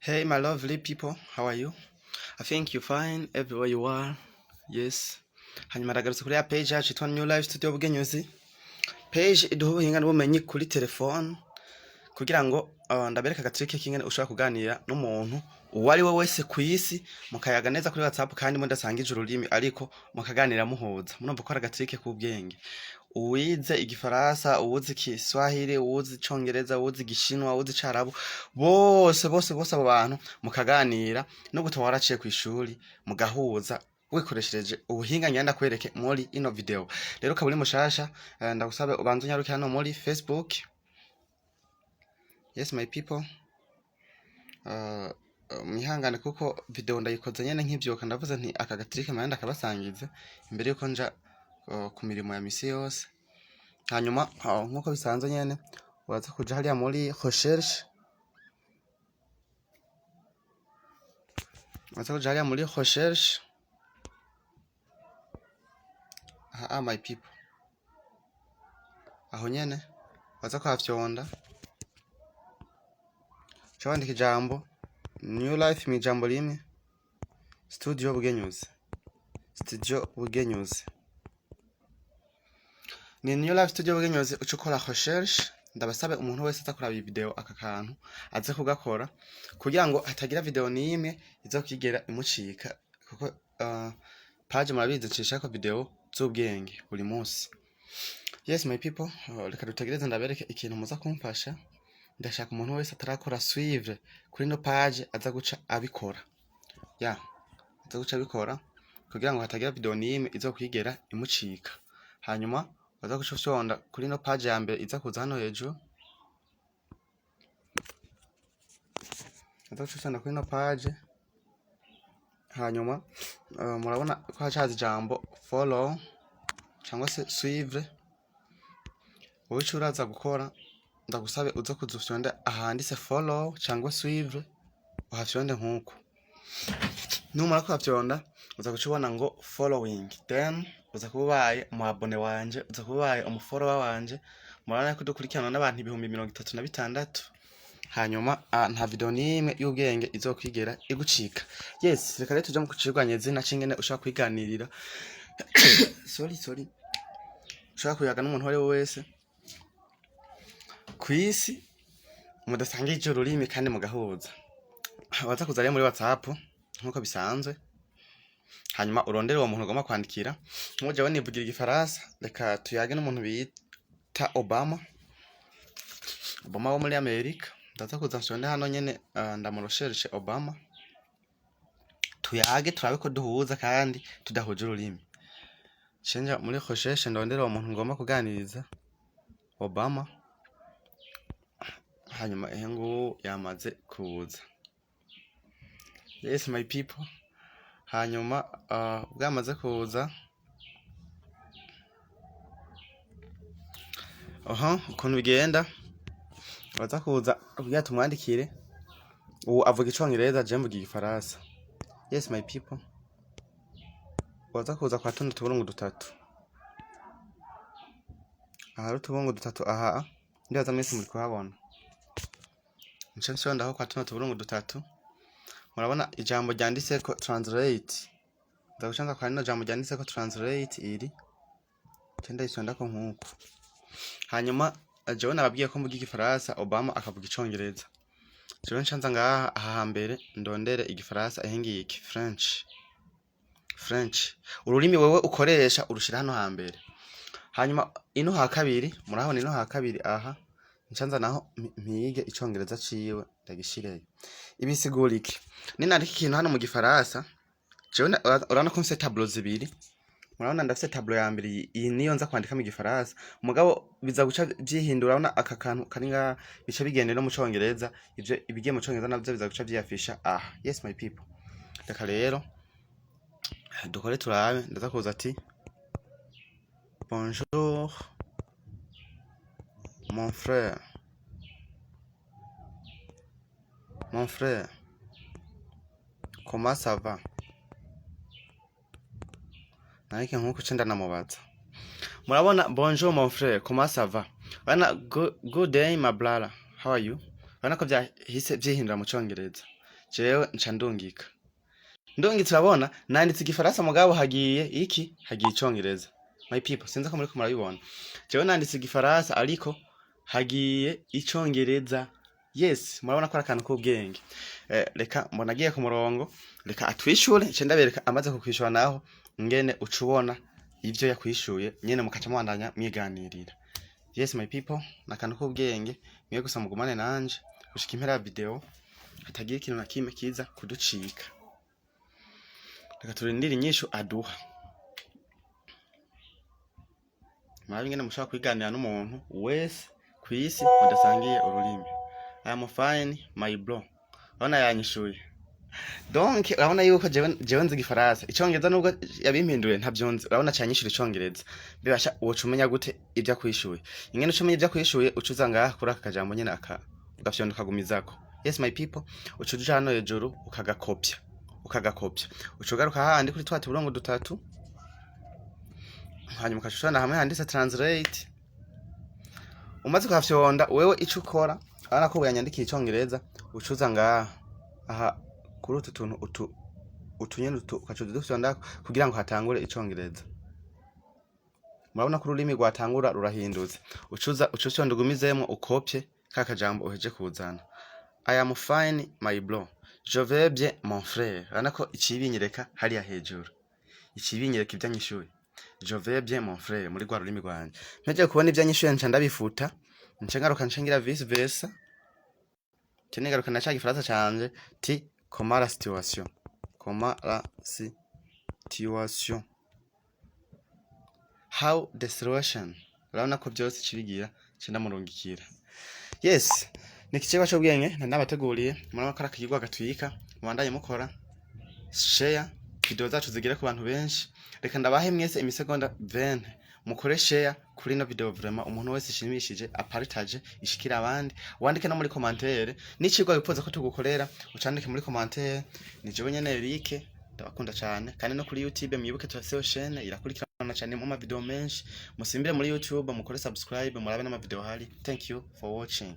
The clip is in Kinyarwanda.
Hey, my lovely people, how are you? I think you're fine everywhere you are. Yes. Hanyuma ndagarutse kuri ya page yacu yitwa New Life Studio Bugenyuzi. Page iduha ubuhinga n'ubumenyi kuri telefone kugira ngo ndabereka agatrike kingene ushobora kuganira n'umuntu uwo ari we wese ku isi mukayaga neza kuri WhatsApp kandi mudasangije ururimi ariko mukaganira muhuza. Murumva ko ari agatrike k'ubwenge. Uwize igifaransa, uwuzi Kiswahili, uwuzi Icongereza, uwuzi Igishinwa, uwuzi Icarabu, bose abo bantu mukaganira no gutuma waraciye ku ishuri mugahuza wikoreshereje ubuhinga nyanda kwereke muri ino video. Rero kaburi mushasha ndagusabe ubanze unyaruke hano muri Facebook. Yes my people. Mwihangane kuko video ndayikoze nyene nk'ivyoka ndavuze nti aka gatrike manda kabasangize imbere yuko nja ku mirimo ya misi yose. Hanyuma nkuko bisanzwe nyene uraza kuja hariya muri recherche. Uraza kuja hariya muri recherche. My people. Aho nyene uraza kwafyonda. Chandika ijambo New Life mi jambo rimwe. Studio Bugenyuzi. Studio Bugenyuzi. Ni New Life Studio Bugenyuzi ucukora recherche. Ndabasabe umuntu wese azakuraba iyi video aka kantu aze kugakora kugira ngo hatagira video n'imwe izokigera imucika kuko page murabizi cisha ko video z'ubwenge buri munsi. Yes my people, reka dutegereze ndabereke ikintu muza kumfasha. Ndashaka umuntu wese atarakora suivre kuri no page aza guca abikora. Aza guca abikora kugira ngo hatagira video n'imwe izokwigera imucika. Hanyuma aza guca fyonda kuri no page ya mbere iza kuza hano hejuru. Aza guca fyonda kuri no page. Hanyuma murabona ko hacaza ijambo follow cyangwa se suivre. Wowe uraza gukora ndagusabe uza kuzufyonda ahanditse follow cyangwa suivre uhafyonde nkuko. Numara kwafyonda uza gucubona ngo following, then uza kubaye mu abone wanje, uza kubaye umufollower wanje. Murabona ko dukurikirana n'abantu 36,000. Hanyuma nta video n'imwe y'ubwenge izokwigera igucika. Yes, reka rero tujya mu kucirwanya zina cingene ushaka kwiganirira. sorry. Ushaka kuyaga n'umuntu wari wese kwisi mudasangije ururimi kandi mugahuza. Waza kuza rero muri WhatsApp nkuko bisanzwe. Hanyuma urondere uwo muntu ugomba kwandikira. Nk'uje wanivugira igifaransa, reka tuyage n'umuntu bita Obama wo muri Amerika. Ndaza kuza mfyonde hano nyene ndamurecherche Obama. Tuyage turabe ko duhuza kandi tudahuje ururimi. Cenja muri recherche ndondera uwo muntu ngomba kuganiriza Obama. Hanyuma ehengu yamaze kuza. Yes my people. Hanyuma bwamaze kuza. Ukuntu bigenda baza kuza kugira tumwandikire. Ubu avuga Icongereza, je mvuga Igifaransa. Yes my people. Baza kuza kwa tuno tuburungu dutatu. Aha rutubungu dutatu aha. Ndaza mwese muri kuhabona. Ncensho ndaho kwa tuno tuburungu dutatu. Murabona ijambo ryanditse ko translate. Ndagucanza kwa rino jambo ryanditse ko translate iri. Cyenda isonda ko nkuko. Hanyuma jewe nababwiye ko mvuga Igifaransa, Obama akavuga Icongereza. Jewe ncanza ngaha aha mbere ndondere Igifaransa ehengiye iki French. Ururimi wewe ukoresha urushira hano hambere. Hanyuma ino ha kabiri, murabona ino ha kabiri aha. Nchanza naho mpige Icongereza ciwe ndagishireyo. Ibisigura iki? Ninandika ikintu hano mu Gifaransa, jewe urana ko mfite tableau zibiri. Murabona ndafite tableau ya mbere iyi niyo nza kwandika mu Gifaransa. Mugabo biza guca byihindura urabona aka kantu karinga bica bigendera mu Congereza. Ivyo ibigiye mu Congereza navyo biza guca byafisha. Yes my people. Reka rero dukore turabe ndaza kuza ati bonjour mon frère, comment ça va? Naike nkuko cenda namubaza. Murabona bonjour mon frère, comment ça va? Bana good day my brother, how are you? Bana ko byahise byihindura mu Congereza. jewe nca ndungitse urabona nanditse igifaransa mugabo hagiye icongereza. My people, sinzi ko muri ko murabibona. Jewe nanditse igifaransa ariko hagiye icongereza. Yes, murabona ko akantu k'ubwenge. Reka mbona agiye ku murongo, reka atwishure, nce ndabereka amaze kukwishura naho ngene ucubona ivyo yakwishuye nyene mukaca mubandanya mwiganirira. Yes my people, nakantu k'ubwenge mwiye gusa mugumane nanje gushika impera ya video hatagira ikintu na kimwe kiza kuducika. Reka turindire inyishu aduha. Murabe ingene mushaka kwiganira n'umuntu wese kwisi mudasangiye ururimi. I am fine my bro. Ona yanyishuye. Donc urabona yuko jewe nzi igifaransa. Icongereza nubwo yabimpinduye ntavyonzi. Urabona cyanyishura icongereza. Bibasha woca umenya gute ivya kwishuye. Ingene ucumenya ivya kwishuye ucuza ngaha kuri aka kajambo nyene ugafyonda ukagumizako. Yes my people, ucuja hano hejuru ukagakopya. Ucugaruka handi kuri twati burongo dutatu. Hanyuma ukashushana hamwe handitse translate. Umaze kuhafyonda wewe ico ukora urabona ko yanyandikiye icongereza ucuza ngaha aha kuri utu tuntu utunyene ukacuza dufyonda kugira ngo hatangure icongereza. Murabona ko ururimi rwatangura rurahindutse. Ucuza ndugumizemo ukopye kaka jambo uheje kuzana. I am fine my bro. Je vais bien mon frère. Urabona ko icibinyereka hariya hejuru. Icibinyereka ivyanyishuye. Je vais bien mon frère muri rwa rurimi rwanje. Mpeje kubona ivyanyishuye nca ndabifuta. Ncengaruka nshingira vice versa. Cyengaruka na Gifaransa canje ti comment la situation. How the situation. Urabona ko byose cibigira cyendamurungikira. Yes, nikiceba cyo bwenge nabateguriye murabona ko arakigwa gatwika mubandanye mukora share video zacu zigere ku bantu benshi. Reka ndabahe mwese imisegonda 20 mukore share kuri no video vraiment umuntu wese ishimishije apartage ishikira abandi. Wandike no muri commentaire n'icigwa bifuza ko tugukorera ucandike muri commentaire. Ni jewe nyene Eric ndabakunda cyane kandi no kuri YouTube mwibuke turaseo chaîne irakurikirana cyane mu ma video menshi. Musimbire muri YouTube mukore subscribe murabe n'ama video hari. Thank you for watching.